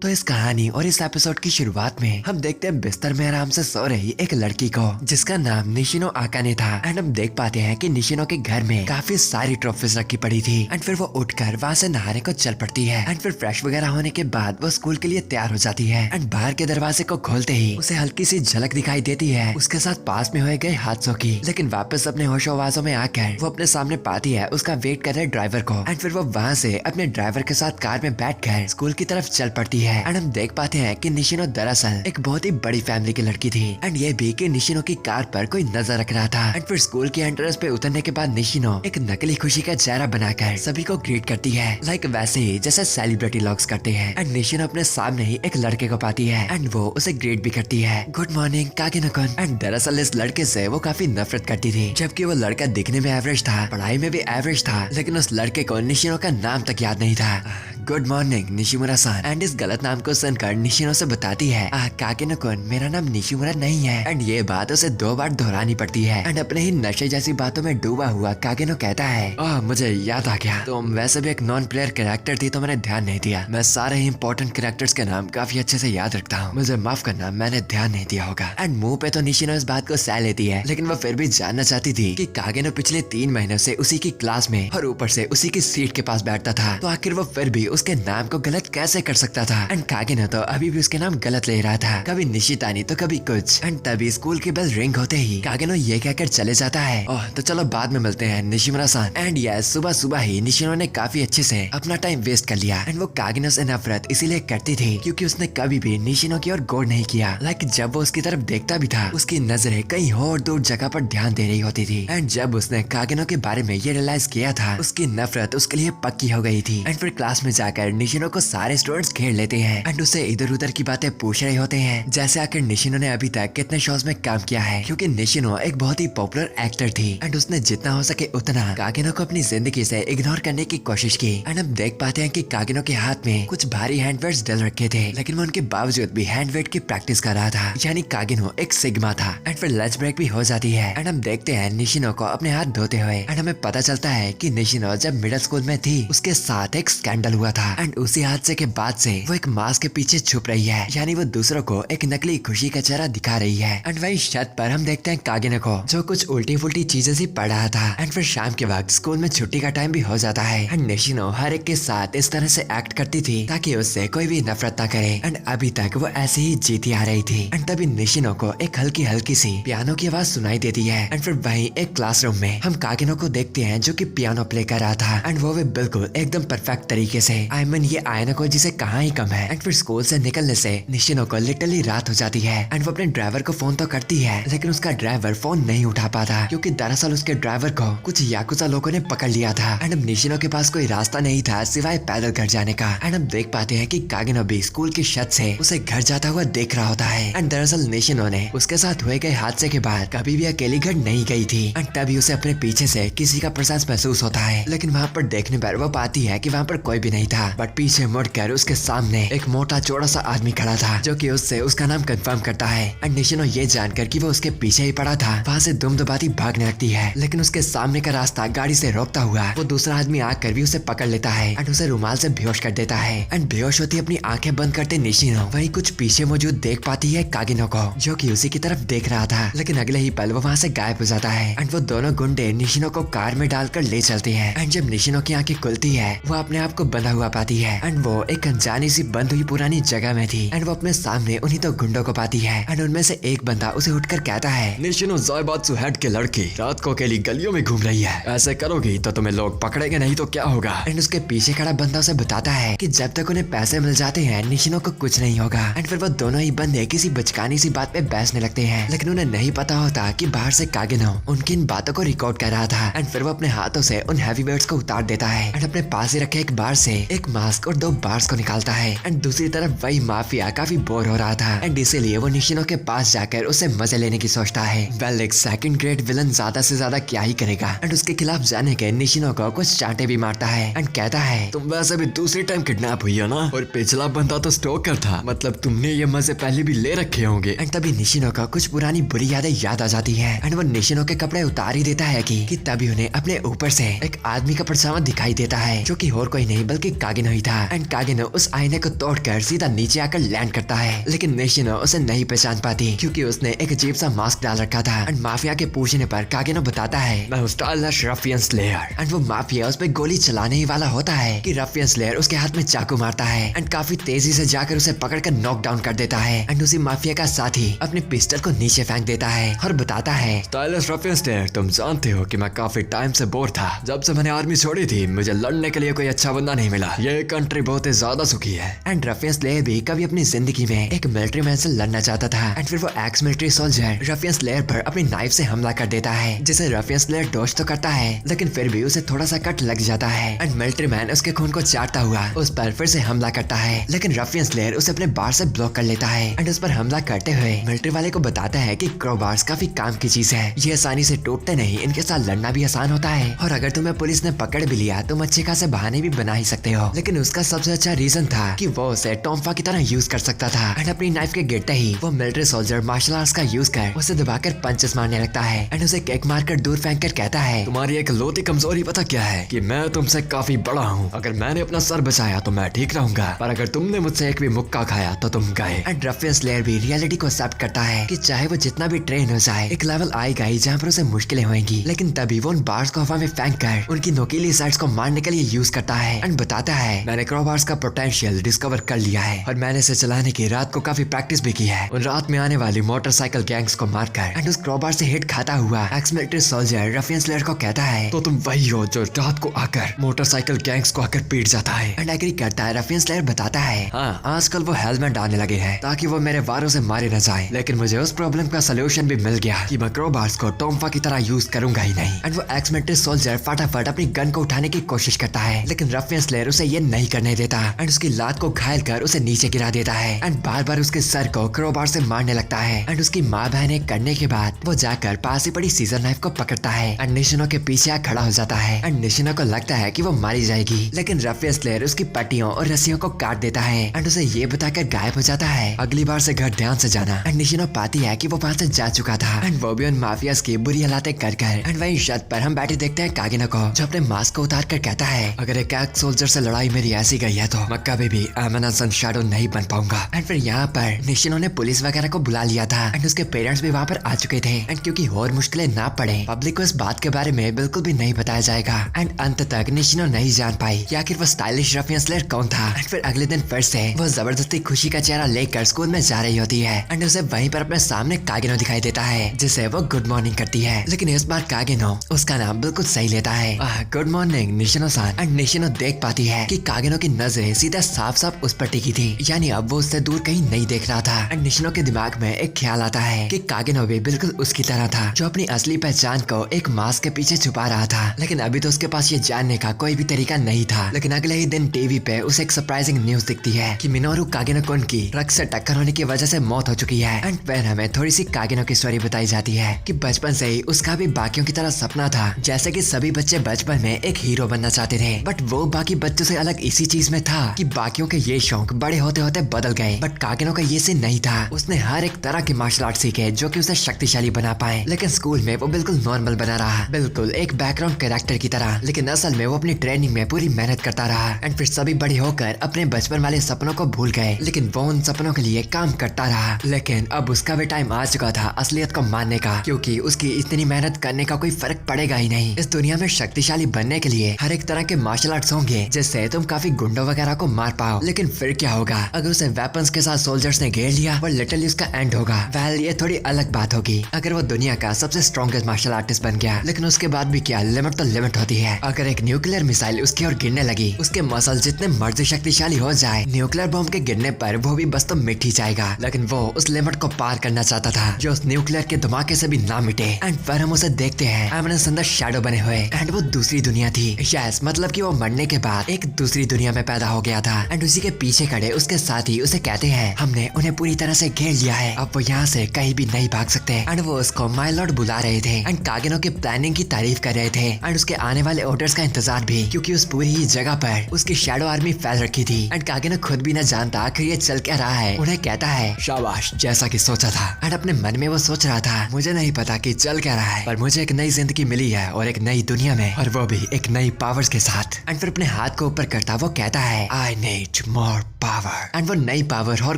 तो इस कहानी और इस एपिसोड की शुरुआत में हम देखते हैं बिस्तर में आराम से सो रही एक लड़की को जिसका नाम निशिनो आकाने था। एंड हम देख पाते हैं कि निशिनो के घर में काफी सारी ट्रॉफीज रखी पड़ी थी। एंड फिर वो उठकर वहाँ से नहाने को चल पड़ती है। एंड फिर फ्रेश वगैरह होने के बाद वो स्कूल के लिए तैयार हो जाती है। एंड बाहर के दरवाजे को खोलते ही उसे हल्की सी झलक दिखाई देती है उसके साथ पास में हुए गए हादसों की। लेकिन वापस अपने होशो आवाजों में आकर वो अपने सामने पाती है उसका वेट कर रहे ड्राइवर को। एंड फिर वो वहाँ से अपने ड्राइवर के साथ कार में बैठकर स्कूल की तरफ चल पड़ती है। एंड हम देख पाते हैं कि निशिनो दरअसल एक बहुत ही बड़ी फैमिली की लड़की थी। एंड ये भी कि निशिनो की कार पर कोई नजर रख रहा था। एंड फिर स्कूल के एंट्रेंस पे उतरने के बाद निशिनो एक नकली खुशी का चेहरा बनाकर सभी को ग्रीट करती है, लाइक वैसे ही जैसे सेलिब्रिटी लोग करते हैं। एंड निशिनो अपने सामने ही एक लड़के को पाती है एंड वो उसे ग्रीट भी करती है, गुड मॉर्निंग कागिनो-कुन। एंड दरअसल इस लड़के से वो काफी नफरत करती थी, जबकि वो लड़का दिखने में एवरेज था, पढ़ाई में भी एवरेज था, लेकिन उस लड़के को निशिनो का नाम तक याद नहीं था। Good morning निशिमुरा-सान। एंड इस गलत नाम को सुनकर निशिनो से बताती है, कागिनो-कुन मेरा नाम निशिमुरा नहीं है। एंड ये बात उसे 2 बार दोहरानी पड़ती है। एंड अपने ही नशे जैसी बातों में डूबा हुआ कागिनो कहता है, ओह मुझे याद आ गया, तुम वैसे भी एक नॉन प्लेयर कैरेक्टर थी तो मैंने ध्यान नहीं दिया। मैं सारे ही इंपॉर्टेंट कैरेक्टर्स के नाम काफी अच्छे से याद रखता हूँ, मुझे माफ करना मैंने ध्यान नहीं दिया होगा। एंड मुंह पे तो निशिनो इस बात को सह लेती है, लेकिन वो फिर भी जानना चाहती थी कि कागिनो पिछले 3 महीनों से उसी की क्लास में और ऊपर से उसी की सीट के पास बैठता था, तो आखिर वो फिर भी उसके नाम को गलत कैसे कर सकता था। एंड कागिनो तो अभी भी उसके नाम गलत ले रहा था, कभी निशितानी तो कभी कुछ। एंड तभी स्कूल की बेल रिंग होते ही कागिनो ये कहकर चले जाता है, ओह तो चलो बाद में मिलते हैं निशिमुरा-सान। एंड यस सुबह सुबह ही निशिनो ने काफी अच्छे से अपना टाइम वेस्ट कर लिया। एंड वो कागिनो से नफरत इसीलिए करती थी क्योंकि उसने कभी भी निशिनो की ओर गौर नहीं किया। लाइक जब वो उसकी तरफ देखता भी था उसकी नजरें कहीं और दूर जगह पर ध्यान दे रही होती थी। एंड जब उसने कागिनो के बारे में ये रियलाइज किया था उसकी नफरत उसके लिए पक्की हो गई थी। एंड फिर क्लास में जाकर निशिनो को सारे स्टूडेंट्स घेर लेते हैं एंड उसे इधर उधर की बातें पूछ रहे होते हैं, जैसे आखिर निशिनो ने अभी तक कितने शोज में काम किया है, क्योंकि निशिनो एक बहुत ही पॉपुलर एक्टर थी। एंड उसने जितना हो सके उतना कागिनो को अपनी जिंदगी से इग्नोर करने की कोशिश की। एंड हम देख पाते हैं कि कागिनो के हाथ में कुछ भारी हैंडवेट्स डल रखे थे, लेकिन वो उनके बावजूद भी हैंडवेट की प्रैक्टिस कर रहा था, यानी कागिनो एक सिग्मा था। एंड फिर लंच ब्रेक भी हो जाती है एंड हम देखते हैं निशिनो को अपने हाथ धोते हुए। एंड हमें पता चलता है कि निशिनो जब मिडिल स्कूल में थी उसके साथ एक स्कैंडल हुआ था। एंड उसी हादसे के बाद से वो एक मास्क के पीछे छुप रही है, यानी वो दूसरों को एक नकली खुशी का चेहरा दिखा रही है। एंड वही छत पर हम देखते हैं कागिनो को जो कुछ उल्टी फुल्टी चीजें सी पढ़ रहा था। एंड फिर शाम के वक्त स्कूल में छुट्टी का टाइम भी हो जाता है। एंड निशिनो हर एक के साथ इस तरह से एक्ट करती थी ताकि उससे कोई भी नफरत ना करे। एंड अभी तक वो ऐसे ही जीती आ रही थी। एंड तभी निशिनो को एक हल्की हल्की सी पियानो की आवाज सुनाई देती है। एंड फिर वही एक क्लासरूम में हम कागिनो को देखते हैं जो कि पियानो प्ले कर रहा था। एंड वो भी बिल्कुल एकदम परफेक्ट तरीके से। आई मीन ये आयनको जिसे कहाँ ही कम है। एंड फिर स्कूल से निकलने से निशिनो को लिटरली रात हो जाती है। एंड वो अपने ड्राइवर को फोन तो करती है, लेकिन उसका ड्राइवर फोन नहीं उठा पाता क्योंकि दरअसल उसके ड्राइवर को कुछ याकुजा लोगों ने पकड़ लिया था। एंड अब निशिनो के पास कोई रास्ता नहीं था सिवाय पैदल घर जाने का। एंड हम देख पाते हैं कि कागिनो भी स्कूल की छत से उसे घर जाता हुआ देख रहा होता है। एंड दरअसल निशिनो ने उसके साथ हुए गए हादसे के बाद कभी भी अकेली घर नहीं गई थी। एंड तभी उसे अपने पीछे से किसी का प्रेजेंस महसूस होता है, लेकिन वहाँ पर देखने पर वो पाती है कि वहाँ पर कोई भी नहीं था। बट पीछे मुड़कर उसके सामने एक मोटा चौड़ा सा आदमी खड़ा था जो कि उससे उसका नाम कंफर्म करता है। एंड निशिनो ये जानकर कि वो उसके पीछे ही पड़ा था वहाँ से दुम दबाती भागने लगती है, लेकिन उसके सामने का रास्ता गाड़ी से रोकता हुआ वो दूसरा आदमी आकर भी उसे पकड़ लेता है एंड उसे रुमाल से बेहोश कर देता है। एंड बेहोश होती अपनी आंखें बंद करते निशिनो वही कुछ पीछे मौजूद देख पाती है कागिनो को जो कि उसी की तरफ देख रहा था, लेकिन अगले ही पल वो वहाँ से गायब हो जाता है। एंड वो दोनों गुंडे निशिनो को कार में डालकर ले चलते हैं। एंड जब निशिनो की आंखें खुलती है वो अपने आप को बंधा हुआ पाती है। एंड वो एक अनजानी सी बंद हुई पुरानी जगह में थी। एंड वो अपने सामने उन्हीं तो गुंडों को पाती है। एंड उनमें से एक बंदा उसे उठकर कहता है, निशिनो ज़ाइबात्सु हेड की लड़की रात को अकेली गलियों में घूम रही है, ऐसे करोगी तो तुम्हें लोग पकड़ेंगे नहीं तो क्या होगा। एंड उसके पीछे खड़ा बंदा उसे बताता है कि जब तक उन्हें पैसे मिल जाते हैं निशिनो को कुछ नहीं होगा। एंड फिर वो दोनों ही बंदे किसी बचकानी सी बात पे बहसने लगते हैं, लेकिन उन्हें नहीं पता होता कि बाहर से कागिनो उनकी इन बातों को रिकॉर्ड कर रहा था। एंड फिर वो अपने हाथों से उन हैवी वर्ड्स को उतार देता है एंड अपने पास ही रखे एक बार से एक मास्क और 2 बार्स को निकालता है। एंड दूसरी तरफ वही माफिया काफी बोर हो रहा था एंड इसीलिए वो निशिनो के पास जाकर उसे मजे लेने की सोचता है। वेल एक सेकंड ग्रेड विलन ज्यादा से ज्यादा क्या ही करेगा। एंड उसके खिलाफ जाने के निशिनो को कुछ चांटे भी मारता है एंड कहता है, तुम वैसे भी दूसरी टाइम किडनैप हुई है ना, और पिछला बंदा तो स्टोकर था, मतलब तुमने ये मजे पहले भी ले रखे होंगे। एंड तभी निशिनो को कुछ पुरानी बुरी यादें याद आ जाती है। एंड वो निशिनो के कपड़े उतार ही देता है कि तभी उन्हें अपने ऊपर से एक आदमी का परछावा दिखाई देता है जो कि और कोई नहीं बल्कि कागिनो ही था। एंड कागिनो उस आईने को तोड़कर सीधा नीचे आकर लैंड करता है, लेकिन निशिनो उसे नहीं पहचान पाती क्योंकि उसने एक अजीब सा मास्क डाल रखा था। एंड माफिया के पूछने पर कागिनो बताता है, मैं हूँ स्टाइलिश रफियन स्लेयर। एंड वो माफिया उस पे गोली चलाने ही वाला होता है कि रफियन स्लेयर उसके हाथ में चाकू मारता है एंड काफी तेजी से जाकर उसे पकड़कर नॉक डाउन कर देता है। एंड उसी माफिया का साथी अपने पिस्टल को नीचे फेंक देता है और बताता है, स्टाइलिश रफियन स्लेयर, तुम जानते हो कि मैं काफी टाइम से बोर था। जब से मैंने आर्मी छोड़ी थी मुझे लड़ने के लिए कोई अच्छा बंदा नहीं मिला। ये कंट्री बहुत ही ज्यादा सुखी है। एंड रफियन स्लेयर भी कभी अपनी जिंदगी में एक मिलिट्री मैन से लड़ना चाहता था। एंड फिर वो ex military soldier Rafiyan slayer पर अपनी नाइफ से हमला कर देता है, जिसे रफियन स्लेयर डॉज तो करता है लेकिन फिर भी उसे थोड़ा सा कट लग जाता है। एंड मिलिट्री मैन उसके खून को चाटता हुआ उस पर फिर से हमला करता है, लेकिन रफियन स्लेयर उसे अपने बार से ब्लॉक कर लेता है। एंड उस पर हमला करते हुए मिलिट्री वाले को बताता है कि क्रोबार्स काफी काम की चीज है, ये आसानी से टूटते नहीं, इनके साथ लड़ना भी आसान होता है और अगर तुम्हें पुलिस ने पकड़ भी लिया तुम अच्छे खासे बहाने भी बना ही सकते हो। लेकिन उसका सबसे अच्छा रीजन था कि वो उसे टोम्फा की तरह यूज कर सकता था। एंड अपनी नाइफ के गिरते ही वो मिलिट्री सोल्जर मार्शल आर्ट्स का यूज कर उसे दबाकर पंचेस मारने लगता है एंड उसे किक मारकर दूर फेंक कर कहता है, तुम्हारी एक लौती कमजोरी पता क्या है कि मैं तुमसे काफी बड़ा हूँ। अगर मैंने अपना सर बचाया तो मैं ठीक रहूंगा, पर अगर तुमने मुझसे एक भी मुक्का खाया तो तुम गए। एंड रफियन स्लेयर भी रियलिटी को एक्सेप्ट करता है कि चाहे वो जितना भी ट्रेन हो जाए एक लेवल आएगा ही जहाँ पर उसे मुश्किलें होंगी, लेकिन तभी वो उन बार्स को हवा में फेंक कर उनकी नोकीली साइड्स को मारने के लिए यूज करता है। एंड बताता है, मैंने क्रोबार्स का पोटेंशियल डिस्कवर कर लिया है और मैंने इसे चलाने की रात को काफी प्रैक्टिस भी की है, उन रात में आने वाली मोटरसाइकिल गैंग्स को मारकर। एंड उस क्रोबार से हिट खाता हुआ ex military soldier Rafiyan slayer को कहता है, तो तुम वही हो जो रात को आकर मोटरसाइकिल गैंग्स को आकर पीट जाता है। एंड एग्री करता है। रफियन स्लेयर बताता है, हाँ, आजकल वो हेलमेट डालने लगे हैं ताकि वो मेरे वारों से मारे न जाए, लेकिन मुझे उस प्रॉब्लम का सोल्यूशन भी मिल गया कि मैं क्रोबार्स को टोम्फा की तरह यूज करूंगा ही नहीं। एंड वो एक्स मिलिट्री सोल्जर फटाफट अपनी गन को उठाने की कोशिश करता है, लेकिन रफियन स्लेयर उसे ये नहीं करने देता एंड उसकी लात को घायल कर उसे नीचे गिरा देता है एंड बार बार उसके सर को क्रोबार से मारने लगता है। एंड उसकी माँ बहने करने के बाद वो जाकर पास ही पड़ी सीजर नाइफ को पकड़ता है एंड निशिनो के पीछे आ खड़ा हो जाता है। एंड निशिनो को लगता है कि वो मारी जाएगी, लेकिन रफियन स्लेयर उसकी पट्टियों और रस्सियों को काट देता है एंड उसे ये बताकर गायब हो जाता है, अगली बार से घर ध्यान से जाना। एंड निशिनो पाती है कि वो वहाँ से जा चुका था एंड वो भी उन माफियाज की बुरी हालातें कर कर। एंड वहीं छत पर हम बैठे देखते हैं कागिनो को, जो अपने मास्क को उतार कर कहता है, अगर एक एक्स सोल्जर से लड़ाई मेरी ऐसी गई है तो मैं कभी भी एमन शैडो नहीं बन पाऊंगा। एंड फिर यहाँ पर निशिनो ने पुलिस वगैरह को बुला लिया था एंड उसके पेरेंट्स भी वहाँ पर आ चुके थे। एंड क्योंकि और मुश्किलें ना पड़े पब्लिक को इस बात के बारे में बिल्कुल भी नहीं बताया जाएगा। एंड अंत तक निशिनो नहीं जान पाई कि आखिर वो स्टाइलिश रफियन स्लेयर कौन था। एंड फिर अगले दिन फिर से वो जबरदस्ती खुशी का चेहरा लेकर स्कूल में जा रही होती है एंड उसे वहीं पर अपने सामने कागिनो दिखाई देता है, जिसे वो गुड मॉर्निंग करती है, लेकिन इस बार कागिनो उसका नाम बिल्कुल सही लेता है, गुड मॉर्निंग निशिनो सान। एंड निशिनो देख पाती है कि कागिनो की नजरें सीधा साफ साफ उस पर टिकी थी, यानी अब वो उससे दूर कहीं नहीं देख रहा था। एंड निशिनो के दिमाग में एक ख्याल आता है कि कागिनो भी बिल्कुल उसकी तरह था, जो अपनी असली पहचान को एक मास्क के पीछे छुपा रहा था, लेकिन अभी तो उसके पास ये जानने का कोई भी तरीका नहीं था। लेकिन अगले ही दिन टीवी पे उसे एक सरप्राइजिंग न्यूज दिखती है कि मिनोरू कागिनो-कुन की ट्रक से टक्कर होने की वजह से मौत हो चुकी है। एंड फिर हमें थोड़ी सी कागिनो की स्टोरी बताई जाती है कि बचपन से ही उसका भी बाकियों की तरह सपना था, जैसे कि सभी बच्चे बचपन में एक हीरो बनना चाहते थे, बट वो बाकी बच्चों से अलग इसी चीज में था कि बाकियों के ये शौक बड़े होते होते बदल गए, बट कागिनो का ये सीन नहीं था। उसने हर एक तरह के मार्शल आर्ट सीखे जो कि उसे शक्तिशाली बना पाए, लेकिन स्कूल में वो बिल्कुल नॉर्मल बना रहा, बिल्कुल एक बैकग्राउंड कैरेक्टर की तरह, लेकिन असल में वो अपनी ट्रेनिंग में पूरी मेहनत करता रहा। एंड फिर सभी बड़े होकर अपने बचपन वाले सपनों को भूल गए, लेकिन वो उन सपनों के लिए काम करता रहा। लेकिन अब उसका भी टाइम आ चुका था असलियत को मानने का, क्योंकि उसकी इतनी मेहनत करने का कोई फर्क पड़ेगा ही नहीं। इस दुनिया में शक्तिशाली बनने के लिए हर एक तरह के मार्शल आर्ट्स होंगे जिससे तुम काफी गुंडों वगैरह को मार पाओ, लेकिन फिर क्या होगा अगर उसे वेपन्स के साथ सोल्जर्स ने घेर लिया और लिटरली उसका एंड होगा। वेल ये थोड़ी अलग बात होगी अगर वो दुनिया का सबसे स्ट्रॉन्गेस्ट मार्शल आर्टिस्ट बन गया, लेकिन उसके बाद भी क्या, लिमिट तो लिमिट होती है। अगर एक न्यूक्लियर मिसाइल उसकी ओर गिरने लगी, उसके मसल जितने मर्जी शक्तिशाली हो जाए, न्यूक्लियर बम के गिरने पर वो भी बस तो मिट ही जाएगा, लेकिन वो उस लिमिट को पार करना चाहता था जो उस न्यूक्लियर के धमाके से भी ना मिटे। एंड फिर हम उसे देखते हैं एमनेस अंदर शैडो बने हुए, एंड वो दूसरी दुनिया थी। यस, मतलब कि वो मरने के बाद एक दूसरी दुनिया में पैदा हो गया था। एंड उसी के पीछे खड़े उसके साथी उसे कहते हैं, हमने उन्हें पूरी तरह से घेर लिया है, अब वो यहाँ से कहीं भी नहीं भाग सकते। एंड वो उसको माय लॉर्ड बुला रहे थे एंड कागिनो की प्लानिंग की तारीफ कर रहे थे एंड उसके आने वाले ऑर्डर्स का इंतजार भी, क्योंकि उस पूरी ही जगह पर उसकी शैडो आर्मी फैल रखी थी। एंड कागिनो खुद भी न जानता आखिर ये चल क्या रहा है। उन्हें कहता है, शाबाश, जैसा कि सोचा था। एंड अपने मन में वो सोच रहा था, मुझे नहीं पता कि चल क्या रहा है, पर मुझे एक नई जिंदगी मिली है और एक नई दुनिया में, और वो भी एक नई पावर्स के साथ। एंड फिर अपने हाथ को ऊपर करता वो कहता है I need more power. And वो नई पावर और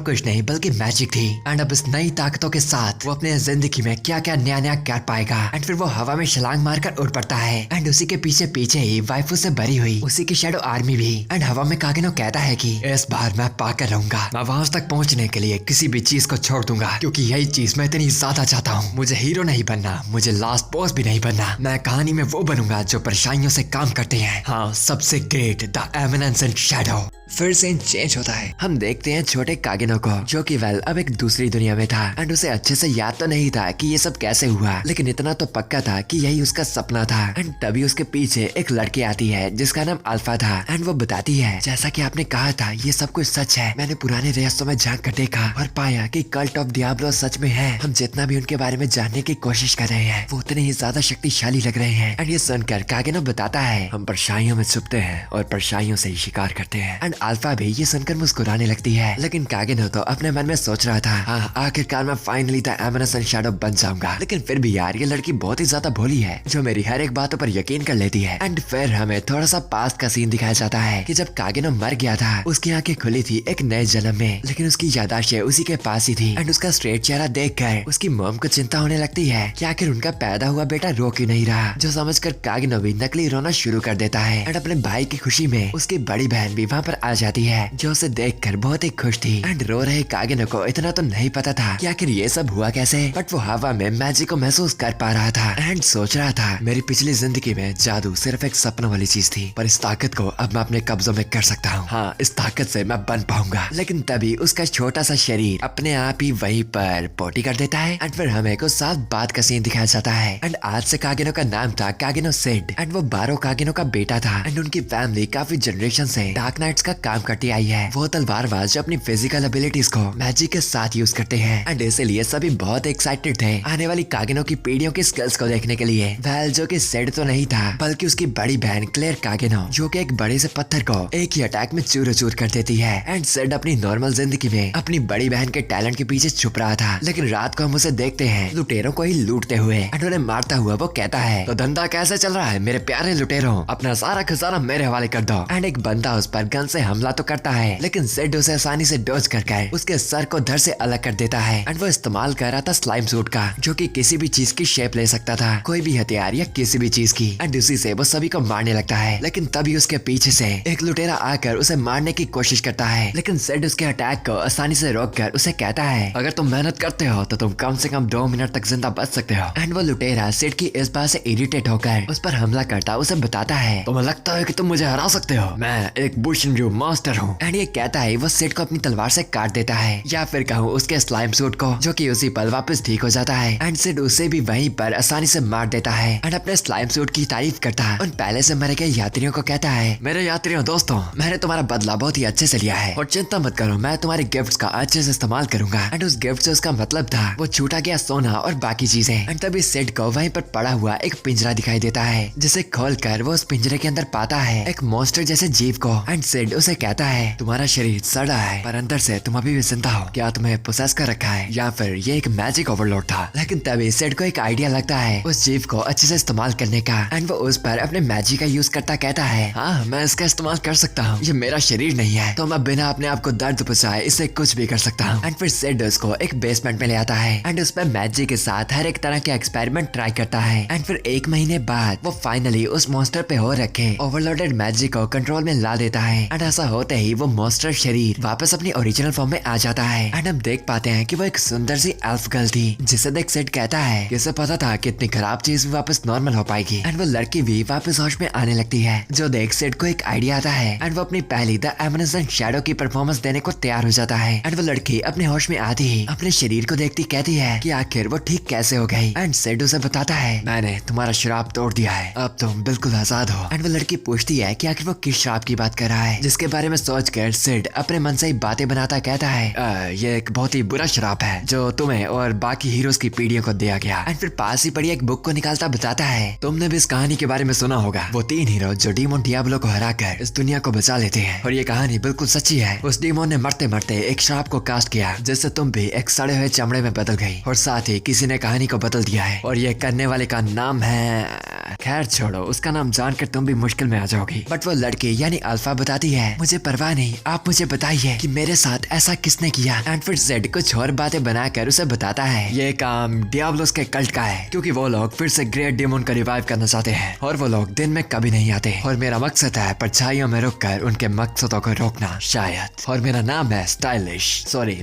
कुछ नहीं बल्कि मैजिक थी। एंड अब इस नई ताकतों के साथ वो अपने जिंदगी में क्या क्या नया नया कर पाएगा। एंड फिर वो हवा में छलांग मारकर उड़ पड़ता है। एंड उसी के पीछे पीछे ही वाइफू से भरी हुई उसी की शैडो आर्मी भी। एंड हवा में कागेनो कहता है कि इस बार मैं पाकर रहूंगा, मैं वहां तक पहुंचने के लिए किसी भी चीज को छोड़ दूंगा, क्योंकि यही चीज मैं इतनी ज्यादा चाहता हूँ। मुझे हीरो नहीं बनना, मुझे लास्ट बॉस भी नहीं बनना, मैं कहानी में वो बनूंगा जो परेशानियों से काम करते हैं। हाँ, सबसे ग्रेट, द एमिनेंसेंट शैडो। फिर सीन चेंज होता है। हम देखते हैं छोटे कागेनो को, जो कि वेल अब एक दूसरी दुनिया में था। एंड उसे अच्छे से याद तो नहीं था कि ये सब कैसे हुआ, लेकिन इतना तो पक्का था कि यही उसका सपना था। एंड तभी उसके पीछे एक लड़की आती है जिसका नाम अल्फा था। एंड वो बताती है जैसा कि आपने कहा था ये सब कुछ सच है। मैंने पुराने रहस्यों में झांक कर देखा और पाया कि कल्ट ऑफ डियाब्लो सच में है। हम जितना भी उनके बारे में जानने की कोशिश कर रहे हैं वो उतने ही ज्यादा शक्तिशाली लग रहे हैं। एंड ये सुनकर कागेनो बताता है हम परछाइयों में छुपते हैं और परछाइयों से ही शिकार करते हैं। एंड अल्फा भी ये सुनकर मुस्कुराने लगती है, लेकिन कागेनो तो अपने मन में सोच रहा था हाँ, आखिरकार मैं फाइनली द एमिनेंसेंट शैडो बन जाऊंगा। लेकिन फिर भी यार ये लड़की बहुत ही ज्यादा भोली है जो मेरी हर एक बातों पर यकीन कर लेती है। एंड फिर हमें थोड़ा सा पास्ट का सीन दिखाया जाता है कि जब कागेनो मर गया था उसकी आंखें खुली थी एक नए जन्म में, लेकिन उसकी याददाश्तें उसी के पास ही थी। एंड उसका स्ट्रेट चेहरा देखकर उसकी मॉम को चिंता होने लगती है कि आखिर उनका पैदा हुआ बेटा रो क्यों नहीं रहा, जो समझकर कागेनो भी नकली रोना शुरू कर देता है। एंड अपने भाई की खुशी में उसकी बड़ी बहन भी वहाँ पर आ जाती है जो उसे देखकर बहुत ही खुश थी। एंड रो रहे कागेनो को इतना तो नहीं पता था कि आखिर ये सब हुआ कैसे, बट वो हवा में मैजिक को महसूस कर पा रहा था। एंड सोच रहा था मेरी पिछली जिंदगी में जादू सिर्फ एक सपनों वाली चीज थी, पर इस ताकत को अब मैं अपने कब्जों में कर सकता हूँ। हाँ, इस ताकत से मैं बन पाऊंगा। लेकिन तभी उसका छोटा सा शरीर अपने आप ही वहीं पर पोटी कर देता है। एंड फिर हमें को साफ बात का सीन दिखाया जाता है। एंड आज से कागेनो का नाम था कागेनो सिड। एंड वो 12 कागेनो का बेटा था। एंड उनकी फैमिली काफी जनरेशन से डार्क नाइट्स का काम करती आई है। वो तलवारबाज जो अपनी फिजिकल एबिलिटीज को मैजिक के साथ यूज करते हैं। एंड इसीलिए सभी बहुत एक्साइटेड थे आने वाली कागेनो की पीढ़ियों की स्किल्स को देखने के लिए। वेल जो कि सिड तो नहीं था बल्कि उसकी बड़ी बहन क्लेयर कागेनो, जो कि एक बड़े से पत्थर को एक ही अटैक में चूर चूर कर देती है। एंड सिड अपनी नॉर्मल जिंदगी में अपनी बड़ी बहन के टैलेंट के पीछे छुप रहा था, लेकिन रात को हम उसे देखते हैं लुटेरों को ही लूटते हुए। एंड उन्हें मारता हुआ वो कहता है तो धंधा कैसे चल रहा है मेरे प्यारे लुटेरों, अपना सारा खजाना मेरे हवाले कर दो। एंड एक बंदा उस पर गन से हमला तो करता है, लेकिन सिड उसे आसानी से डॉज कर उसके सर को धड़ से अलग कर देता है। एंड वो इस्तेमाल कर रहा था स्लाइम सूट का, जो कि किसी भी चीज की शेप ले सकता था, कोई भी हथियार या किसी भी चीज की। एंड उसी से वो सभी को मारने लगता है। लेकिन तभी उसके पीछे से एक लुटेरा आकर उसे मारने की कोशिश करता है, लेकिन सिड उसके अटैक को आसानी से रोककर उसे कहता है अगर तुम मेहनत करते हो तो तुम कम से कम 2 मिनट तक जिंदा बच सकते हो। एंड वो लुटेरा सिड की इस बात से इरिटेट होकर उस पर हमला करता उसे बताता है तुम्हें लगता है कि तुम मुझे हरा सकते हो, मैं एक बुशिनरु मास्टर हूँ। एंड ये कहता है वो सिड को अपनी तलवार से काट देता है, या फिर कहूँ उसके स्लाइम सूट को, जो कि उसी पल वापस ठीक हो जाता है। एंड सिड उसे भी वहीं पर आसानी से मार देता है। एंड अपने स्लाइम सूट की तारीफ करता उन पहले से मरे गए यात्रियों को कहता है मेरे यात्रियों दोस्तों, मैंने तुम्हारा बदला बहुत ही अच्छे से लिया है और चिंता मत करो, मैं तुम्हारे गिफ्ट्स का अच्छे से इस्तेमाल करूंगा। एंड उस गिफ्ट से उसका मतलब था वो छूटा गया सोना और बाकी चीजें। एंड तभी सिड को वहीं पर पड़ा हुआ एक पिंजरा दिखाई देता है, जिसे खोलकर वो उस पिंजरे के अंदर पाता है एक मॉन्स्टर जैसे जीव को। एंड सिड उसे कहता है तुम्हारा शरीर सड़ा है पर अंदर से तुम अभी भी जिंदा हो, क्या तुम्हें पोसेस कर रखा है या फिर ये एक मैजिक ओवरलोड था। लेकिन तभी सिड को एक आइडिया लगता है उस जीव को अच्छे से इस्तेमाल करने का। एंड वो उस पर अपने मैजिक का यूज करता कहता है हाँ मैं इसका इस्तेमाल कर सकता हूँ, ये मेरा शरीर नहीं है तो मैं बिना अपने आप को दर्द पहुंचाए इससे कुछ भी कर सकता हूँ। एंड फिर सिड उसको एक बेसमेंट में ले आता है एंड उस पर मैजिक के साथ हर एक तरह के एक्सपेरिमेंट ट्राई करता है। एंड फिर 1 महीने बाद वो फाइनली उस मॉन्स्टर पे हो रखे ओवरलोडेड मैजिक को कंट्रोल में ला देता है। एंड ऐसा होते ही वो मॉन्स्टर शरीर वापस अपनी ओरिजिनल फॉर्म में आ जाता है। एंड हम देख पाते हैं कि वो एक सुंदर सी एल्फ गर्ल थी, जिसे देख सिड कहता है कि उसे पता था कि इतनी खराब चीज भी वापस नॉर्मल हो पाएगी। एंड वो लड़की भी वापस होश में आने लगती है, जो देख सिड को एक आइडिया आता है। एंड वो अपनी पहली द एमिनेंसेंट शैडो की परफॉर्मेंस देने को तैयार हो जाता है। एंड वो लड़की अपने होश में आती ही अपने शरीर को देखती कहती है कि आखिर वो ठीक कैसे हो गई। एंड सिड उसे बताता है मैंने तुम्हारा श्राप तोड़ दिया है, अब तुम बिल्कुल आजाद हो। एंड वो लड़की पूछती है कि आखिर वो किस श्राप की बात कर रहा है, जिसके बारे में सोचकर सिड अपने मन से ही बातें बनाता कहता है ये एक बहुत ही बुरा श्राप है जो तुम्हें और बाकी हीरोज की पीढ़ियों को दिया गया। एंड फिर पास ही पड़ी एक बुक को निकालता बताता है तुमने भी इस कहानी के बारे में सुना होगा, वो 3 हीरो जो डीमोन डियाब्लो को हराकर इस दुनिया को बचा लेते हैं। और ये कहानी बिल्कुल सच्ची है, उस डीमोन ने मरते मरते एक श्राप को कास्ट किया जिससे तुम भी एक सड़े हुए चमड़े में बदल गई, और साथ ही किसी ने कहानी को बदल दिया है और ये करने वाले का नाम है खैर छोड़ो, उसका नाम जानकर तुम भी मुश्किल में आ जाओगी। बट वो लड़की यानी अल्फा बताती है, मुझे परवाह नहीं, आप मुझे बताइए कि मेरे साथ ऐसा किसने किया। एंड फिर जेड कुछ और बातें बनाकर उसे बताता है ये काम डियाब्लोस के कल्ट का है, क्योंकि वो लोग फिर से ग्रेट डेमन को रिवाइव करना चाहते हैं और वो लोग दिन में कभी नहीं आते और मेरा मकसद है परछाइयों में रुककर उनके मकसदों को रोकना शायद। और मेरा नाम है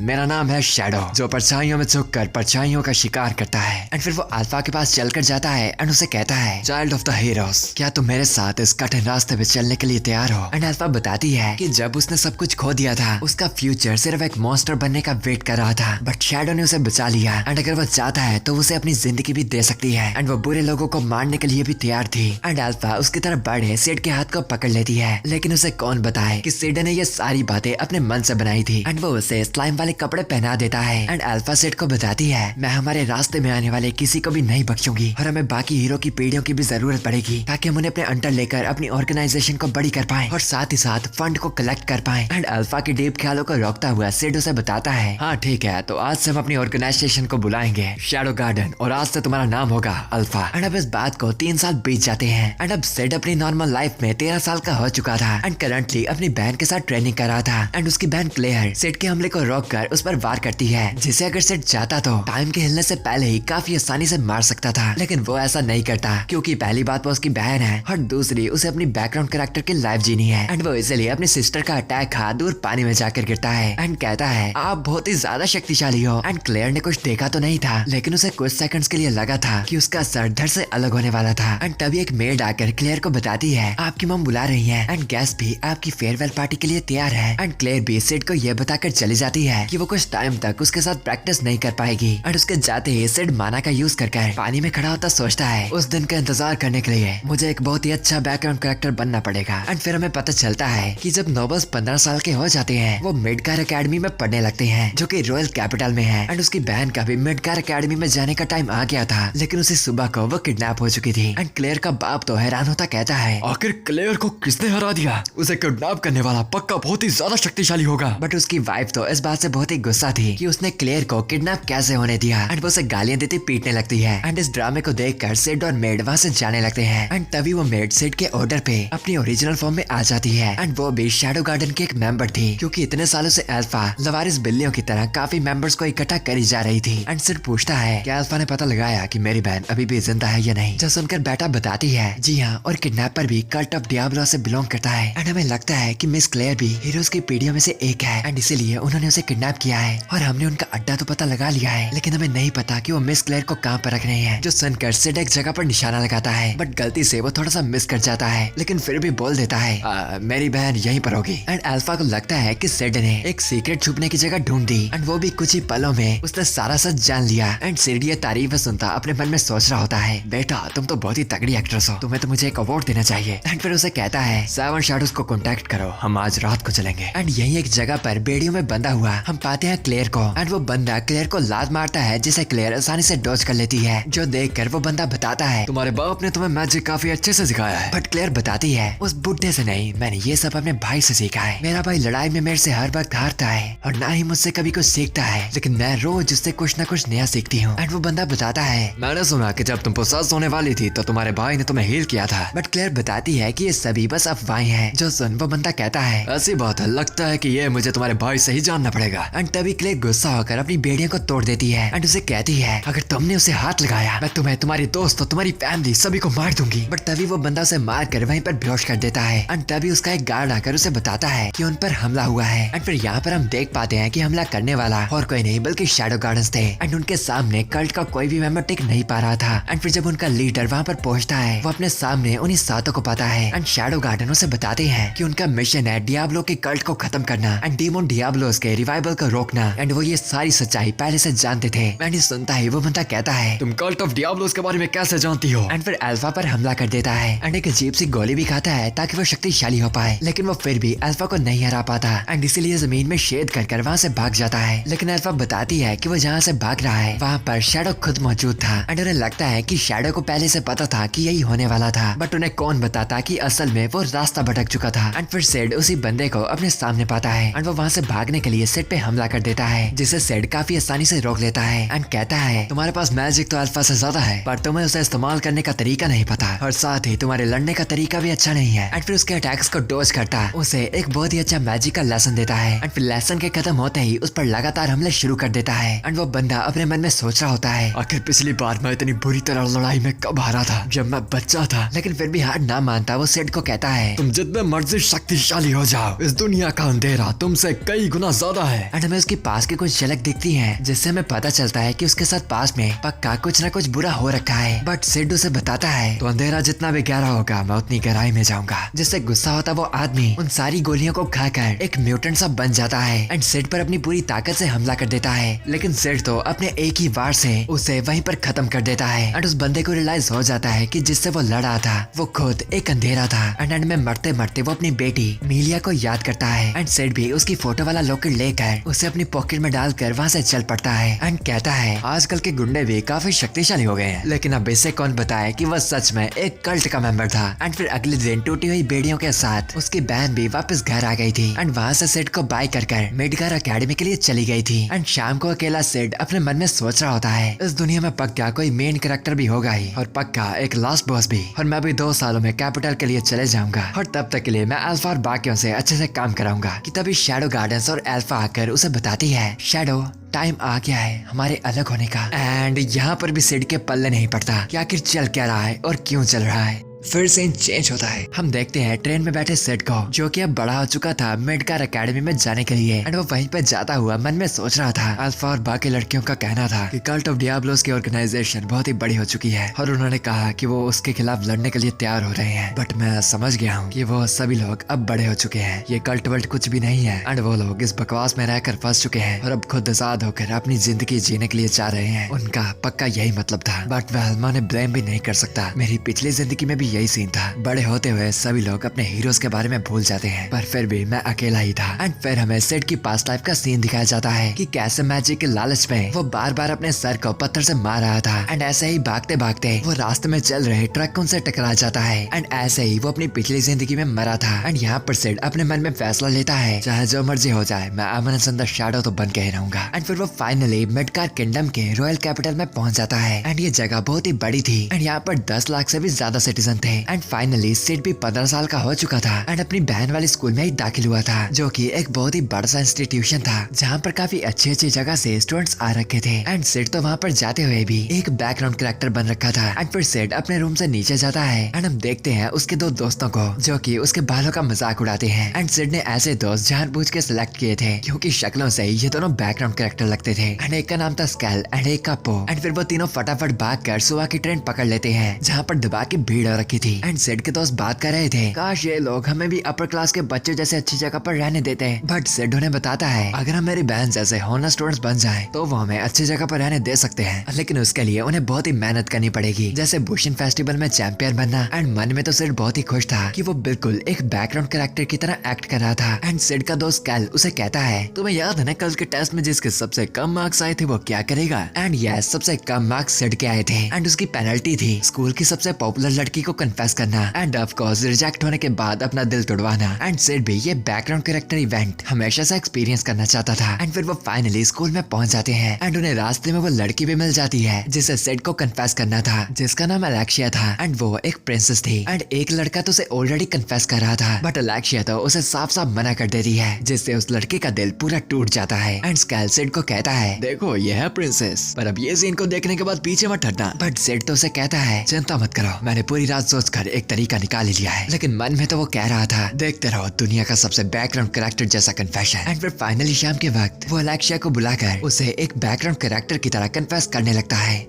मेरा नाम है शैडो, जो परछाइयों में छुपकर परछाइयों का शिकार करता है। एंड फिर वो अल्फा के पास चलकर जाता है एंड उसे कहता है, चाइल्ड ऑफ द हीरोज, क्या तुम मेरे साथ इस कठिन रास्ते पे चलने के लिए तैयार हो। एंड अल्फा बताती है कि जब उसने सब कुछ खो दिया था, उसका फ्यूचर सिर्फ एक मॉन्स्टर बनने का वेट कर रहा था, बट शैडो ने उसे बचा लिया। एंड अगर वो चाहता है तो उसे अपनी जिंदगी भी दे सकती है। एंड वो बुरे लोगों को मारने के लिए भी तैयार थी। एंड अल्फा उसकी तरफ बढ़े सिड के हाथ को पकड़ लेती है, लेकिन उसे कौन बताए कि सिड ने ये सारी बातें अपने मन से बनाई थी। एंड वो उसे स्लाइम वाले कपड़े पहना देता है। एंड अल्फा सिड को बताती है, मैं हमारे रास्ते में आने वाले किसी को भी नहीं बख्शूंगी और हमें बाकी हीरो की पीढ़ियों की भी जरूरत पड़ेगी, ताकि हम उन्हें अपने अंडर लेकर अपनी ऑर्गेनाइजेशन को बड़ी कर पाएं और साथ ही साथ फंड को कलेक्ट कर पाएं। एंड अल्फा के डीप ख्यालों को रोकता हुआ सिड उसे बताता है, हाँ ठीक है, तो आज से हम अपनी ऑर्गेनाइजेशन को बुलाएंगे शैडो गार्डन और आज से तुम्हारा नाम होगा अल्फा। एंड अब इस बात को 3 साल बीत जाते हैं। एंड अब सिड अपनी नॉर्मल लाइफ में 13 साल का हो चुका था एंड करंटली अपनी बहन के साथ ट्रेनिंग कर रहा था। एंड उसकी बहन क्लेयर सिड के हमले को रोककर उस पर वार करती है, जिसे अगर सिड चाहता तो टाइम के हिलने से पहले ही काफी आसानी से मार सकता था, लेकिन वो ऐसा नहीं करता, क्योंकि पहली बात वो उसकी बहन है और दूसरी उसे अपनी बैकग्राउंड कैरेक्टर की लाइफ जीनी है। एंड वो इसलिए अपनी सिस्टर का अटैक खा दूर पानी में जाकर गिरता है एंड कहता है, आप बहुत ही ज्यादा शक्तिशाली हो। एंड क्लेयर ने कुछ देखा तो नहीं था, लेकिन उसे कुछ सेकंड्स के लिए लगा था कि उसका सर धड़ से अलग होने वाला था। एंड तभी एक मेड आकर क्लेयर को बताती है, आपकी मम बुला रही है एंड गेस्ट भी आपकी फेयरवेल पार्टी के लिए तैयार है। एंड क्लेयर भी सिड को यह बताकर चली जाती है कि वो कुछ टाइम तक उसके साथ प्रैक्टिस नहीं कर पाएगी। एंड उसके जाते ही सिड माना का यूज कर पानी में खड़ा होता सोचता है, उस दिन का इंतजार करने के लिए मुझे एक बहुत ही अच्छा बैकग्राउंड कैरेक्टर बनना पड़ेगा। एंड फिर हमें पता चलता है कि जब नोबल्स 15 साल के हो जाते हैं, वो मिडगार एकेडमी में पढ़ने लगते हैं, जो कि रॉयल कैपिटल में है। एंड उसकी बहन का भी मिडगार एकेडमी में जाने का टाइम आ गया था, लेकिन उसी सुबह को वो किडनैप हो चुकी थी। एंड क्लेयर का बाप तो हैरान होता कहता है, आखिर क्लेयर को किसने हरा दिया? उसे किडनैप करने वाला पक्का बहुत ही ज्यादा शक्तिशाली होगा। बट उसकी वाइफ तो इस बात से बहुत ही गुस्सा थी कि उसने क्लेयर को किडनैप कैसे होने दिया। एंड वो उसे गालियां देती पीटने लगती है। एंड इस ड्रामे को देखकर सिड और मेड वहाँ से जाने लगते हैं। एंड तभी वो मेड सिड के ऑर्डर पे अपनी ओरिजिनल फॉर्म में आ जाती है। एंड वो भी शैडो गार्डन की एक मेंबर थी, क्योंकि इतने सालों से अल्फा लवारिस बिल्लियों की तरह काफी मेंबर्स को इकट्ठा करी जा रही थी। एंड सिड पूछता है कि अल्फा ने पता लगाया कि मेरी बहन अभी भी जिंदा है या नहीं, जो सुनकर बेटा बताती है, जी हाँ, और किडनैपर भी कल्ट ऑफ डियाब्लो से बिलोंग करता है। एंड हमें लगता है कि मिस क्लेयर भी हीरोज की पीढ़ियों में से एक है एंड इसीलिए उन्होंने उसे किडनैप किया है और हमने उनका अड्डा तो पता लगा लिया है, लेकिन हमें नहीं पता कि वो मिस क्लेयर को कहाँ पर रख रहे हैं। जो सुनकर सिड एक जगह पर निशाना लगाता है, बट गलती से वो थोड़ा सा मिस कर जाता है, लेकिन फिर भी बोल देता है, मेरी बहन यहीं पर होगी। एंड अल्फा को लगता है कि सिड ने एक सीक्रेट छुपने की जगह ढूंढ दी एंड वो भी कुछ ही पलों में उसने सारा सच जान लिया। एंड सिड ये तारीफ सुनता अपने मन में सोच रहा होता है, बेटा तुम तो बहुत ही तगड़ी एक्ट्रेस हो, तुम्हें तो मुझे एक अवार्ड देना चाहिए। एंड फिर उसे कहता है, 7 शैडोज को कांटेक्ट करो, हम आज रात को चलेंगे। एंड यही एक जगह पर बेड़ियों में बंधा हुआ हम पाते हैं क्लेयर को। एंड वो बंदा क्लेयर को लात मारता है, जिसे क्लेयर आसानी से डॉज कर लेती है, जो देखकर वो बंदा बताता है, तुम्हारे बाप ने तुम्हें मैजिक काफी अच्छे से सिखाया है। बट क्लेयर बताती है, उस बुड्ढे से नहीं, मैंने ये सब अपने भाई से सीखा है। मेरा भाई लड़ाई में मेरे से हर वक्त हारता है और ना ही मुझसे कभी कुछ सीखता है, लेकिन मैं रोज उससे कुछ न कुछ नया सीखती हूँ। एंड वो बंदा बताता है, मैंने सुना कि जब तुम पोसेस होने वाली थी तो तुम्हारे भाई ने तुम्हें हील किया था। बट क्लेयर बताती है कि ये सभी बस अफवाहें हैं। जो सुन वो बंदा कहता है, ऐसी बात है, लगता है कि ये मुझे तुम्हारे भाई से ही जानना पड़ेगा। एंड तभी क्लेयर गुस्सा होकर अपनी बेड़ियों को तोड़ देती है एंड उसे कहती है, अगर तुमने उसे हाथ लगाया मैं तुम्हें, तुम्हारे दोस्त, तुम्हारी फैमिली सभी को मार दूंगी। बट तभी वो बंदा उसे मार कर वहीं पर बेहोश कर देता है। एंड तभी उसका एक गार्ड आकर उसे बताता है कि उन पर हमला हुआ है। एंड फिर यहाँ पर हम देख पाते हैं कि हमला करने वाला और कोई नहीं बल्कि शैडो गार्डन्स थे। एंड उनके सामने कल्ट का कोई भी मेंबर टिक नहीं पा रहा था। एंड फिर जब उनका लीडर वहाँ पर पहुँचता है, वो अपने सामने उन्हीं 7 को पाता है। एंड शैडो गार्डन उसे बताते हैं कि उनका मिशन है डियाब्लो के कल्ट को खत्म करना एंड डीमन डियाब्लोस के रिवाइवल को रोकना। एंड वो ये सारी सच्चाई पहले से जानते थे। एंड ये सुनता ही वो बंदा कहता है, तुम कल्ट ऑफ डियाब्लोस के बारे में कैसे जानती हो? एंड फिर अल्फा पर हमला कर देता है एंड एक अजीब सी गोली भी खाता है ताकि वो शक्तिशाली हो पाए, लेकिन वो फिर भी अल्फा को नहीं हरा पाता एंड इसीलिए जमीन में छेद कर वहाँ से भाग जाता है। लेकिन अल्फा बताती है कि वो जहाँ से भाग रहा है वहाँ पर शैडो खुद मौजूद था। एंड उन्हें लगता है कि शैडो को पहले से पता था कि यही होने वाला था, बट उन्हें कौन बताता कि असल में वो रास्ता भटक चुका था। एंड फिर सिड उसी बंदे को अपने सामने पाता है एंड वो वहाँ से भागने के लिए सिड पे हमला कर देता है, जिसे सिड काफी आसानी से रोक लेता है एंड कहता है, तुम्हारे पास मैजिक तो अल्फा से ज्यादा है, पर तुम्हें उसे इस्तेमाल करने का तरीका नहीं पता और साथ ही तुम्हारे लड़ने का तरीका भी अच्छा नहीं है। एंड फिर उसके अटैक्स को डॉज करता उसे एक बहुत ही अच्छा मैजिक का लेसन देता है। एंड फिर लेसन के खत्म होते ही उस पर लगातार हमले शुरू कर देता है। एंड वो बंदा अपने मन में सोच रहा होता है, आखिर पिछली बार मैं इतनी बुरी तरह लड़ाई में कब हारा था, जब मैं बच्चा था। लेकिन फिर भी हार ना मानता वो सिड को कहता है, तुम जितने मर्जी शक्तिशाली हो जाओ, इस दुनिया का अंधेरा तुमसे कई गुना ज्यादा है। एंड हमें उसकी पास की कुछ झलक दिखती है जिससे हमें पता चलता है कि उसके साथ पास में पक्का कुछ न कुछ बुरा हो रखा है। बट सिड उसे बताता है, तो अंधेरा जितना भी गहरा होगा मैं उतनी गहराई में जाऊंगा। जिससे गुस्सा होता वो आदमी उन सारी गोलियों को खाकर एक म्यूटेंट सा बन जाता है एंड सिड पर अपनी पूरी ताकत से हमला कर देता है। लेकिन सिड तो अपने एक ही वार से उसे वहीं पर खत्म कर देता है। एंड उस बंदे को रियलाइज हो जाता है कि जिससे वो लड़ा था वो खुद एक अंधेरा था। एंड में मरते मरते वो अपनी बेटी मीलिया को याद करता है। एंड सिड भी उसकी फोटो वाला लॉकेट लेकर उसे अपनी पॉकेट में डालकर वहाँ से चल पड़ता है। एंड कहता है, आजकल के गुंडे भी काफी शक्तिशाली हो गए हैं, लेकिन अब इसे कौन बताए कि वह सच में एक कल्ट का मेंबर था। एंड फिर अगले दिन टूटी हुई बेड़ियों के साथ उसकी बहन भी वापस घर आ गई थी। एंड वहाँ से सिड को बाय कर मिडगार अकेडमी के लिए चली गई थी। एंड शाम को अकेला सिड अपने मन में सोच रहा होता है, इस दुनिया में पक्का कोई मेन कैरेक्टर भी होगा ही और पक्का एक लास्ट बॉस भी। और मैं भी 2 सालों में कैपिटल के लिए चले जाऊंगा और तब तक के लिए मैं अल्फा और बाकियों से अच्छे से काम कराऊंगा। कि तभी शैडो गार्डन्स और अल्फा आकर उसे बताती है, शैडो टाइम आ गया है हमारे अलग होने का। एंड यहाँ पर भी सिड के पल्ले नहीं पड़ता कि आखिर चल क्या रहा है और क्यों चल रहा है। फिर सीन चेंज होता है। हम देखते हैं ट्रेन में बैठे सिड को, जो कि अब बड़ा हो चुका था मिडगार अकेडमी में जाने के लिए। एंड वो वहीं पे जाता हुआ मन में सोच रहा था, अल्फा और बाकी लड़कियों का कहना था कि कल्ट ऑफ डियाब्लोस की ऑर्गेनाइजेशन बहुत ही बड़ी हो चुकी है और उन्होंने कहा कि वो उसके खिलाफ लड़ने के लिए तैयार हो रहे हैं। बट मैं समझ गया हूँ कि वो सभी लोग अब बड़े हो चुके हैं, ये कल्ट वल्ट कुछ भी नहीं है। एंड वो लोग इस बकवास में रहकर फंस चुके हैं और अब खुद आजाद होकर अपनी जिंदगी जीने के लिए चाह रहे हैं। उनका पक्का यही मतलब था। बट वेल मैं उन्हें ब्लेम भी नहीं कर सकता, मेरी पिछली जिंदगी में भी यही सीन था। बड़े होते हुए सभी लोग अपने हीरोज के बारे में भूल जाते हैं, पर फिर भी मैं अकेला ही था। एंड फिर हमें सिड की पास्ट लाइफ का सीन दिखाया जाता है कि कैसे मैजिक के लालच में वो बार बार अपने सर को पत्थर से मार रहा था। एंड ऐसे ही भागते भागते वो रास्ते में चल रहे ट्रक उनसे टकरा जाता है। एंड ऐसे ही वो अपनी पिछली जिंदगी में मरा था। एंड यहाँ पर सिड अपने मन में फैसला लेता है, चाहे जो मर्जी हो जाए मैं अमन अंदर शैडो तो बन के ही रहूंगा। एंड फिर वो फाइनली मिडगार किंगडम के रॉयल कैपिटल में पहुंच जाता है। एंड ये जगह बहुत ही बड़ी थी एंड यहाँ पर 10 लाख से भी ज्यादा सिटीजन थे। एंड फाइनली सिड भी 15 साल का हो चुका था एंड अपनी बहन वाले स्कूल में ही दाखिल हुआ था, जो कि एक बहुत ही बड़ा सा इंस्टीट्यूशन था जहाँ पर काफी अच्छी अच्छी जगह से स्टूडेंट्स आ रखे थे। एंड सिड तो वहाँ पर जाते हुए भी एक बैकग्राउंड कैरेक्टर बन रखा था। एंड फिर सिड अपने रूम से नीचे जाता है एंड हम देखते हैं उसके 2 दोस्तों को, जो कि उसके बालों का मजाक उड़ाते हैं। एंड सिड ने ऐसे दोस्त जानबूझ के सिलेक्ट किए थे क्योंकि शक्लों से ये दोनों बैकग्राउंड कैरेक्टर लगते थे। एंड एक का नाम था स्केल एंड एक का पो। एंड फिर वो तीनों फटाफट भाग कर सुबह की ट्रेन पकड़ लेते हैं जहाँ पर दबा की भीड़ हो रखी थी। एंड सिड के दोस्त बात कर रहे थे, काश ये लोग हमें भी अपर क्लास के बच्चे जैसे अच्छी जगह पर रहने देते हैं। बट सिड उन्हें बताता है, अगर हम मेरी बहन जैसे होनर स्टूडेंट्स बन जाएं तो वो हमें अच्छी जगह पर रहने दे सकते हैं, लेकिन उसके लिए उन्हें बहुत ही मेहनत करनी पड़ेगी, जैसे बुशिन फेस्टिवल में चैंपियन बनना। एंड मन में तो सिड बहुत ही खुश था कि वो बिल्कुल एक बैकग्राउंड कैरेक्टर की तरह एक्ट कर रहा था। एंड सिड का दोस्त कैल उसे कहता है, तुम्हें याद है ना कल के टेस्ट में जिसके सबसे कम मार्क्स आए थे वो क्या करेगा? एंड यस, सबसे कम मार्क्स सिड के आए थे एंड उसकी पेनल्टी थी स्कूल की सबसे पॉपुलर लड़की को कन्फेस करना एंड ऑफ कोर्स रिजेक्ट होने के बाद अपना दिल तोड़वाना। एंड सिड भी ये बैकग्राउंड कैरेक्टर इवेंट हमेशा से एक्सपीरियंस करना चाहता था। एंड फिर वो फाइनली स्कूल में पहुंच जाते हैं एंड उन्हें रास्ते में वो लड़की भी मिल जाती है जिसे सिड को कन्फेस करना था, जिसका नाम अलेक्सिया था। एंड वो एक प्रिंसेस थी एंड एक लड़का तो उसे ऑलरेडी कन्फेस कर रहा था, बट अलेक्सिया तो उसे साफ साफ मना कर देती है, जिससे उस लड़के का दिल पूरा टूट जाता है। एंड स्केल सिड को कहता है, देखो ये है प्रिंसेस, पर अब ये सीन को देखने के बाद पीछे मत हटना। बट सिड तो उसे कहता है, चिंता मत करो, मैंने पूरी रात सोचकर एक तरीका निकाल लिया है। लेकिन मन में तो वो कह रहा था, देखते रहो दुनिया का सबसे बैकग्राउंड कैरेक्टर जैसा कन्फेशन। एंड फिर फाइनली शाम के वक्त वो अलेक्सिया को बुलाकर उसे एक बैकग्राउंड कैरेक्टर की तरह कन्फेस करने लगता है।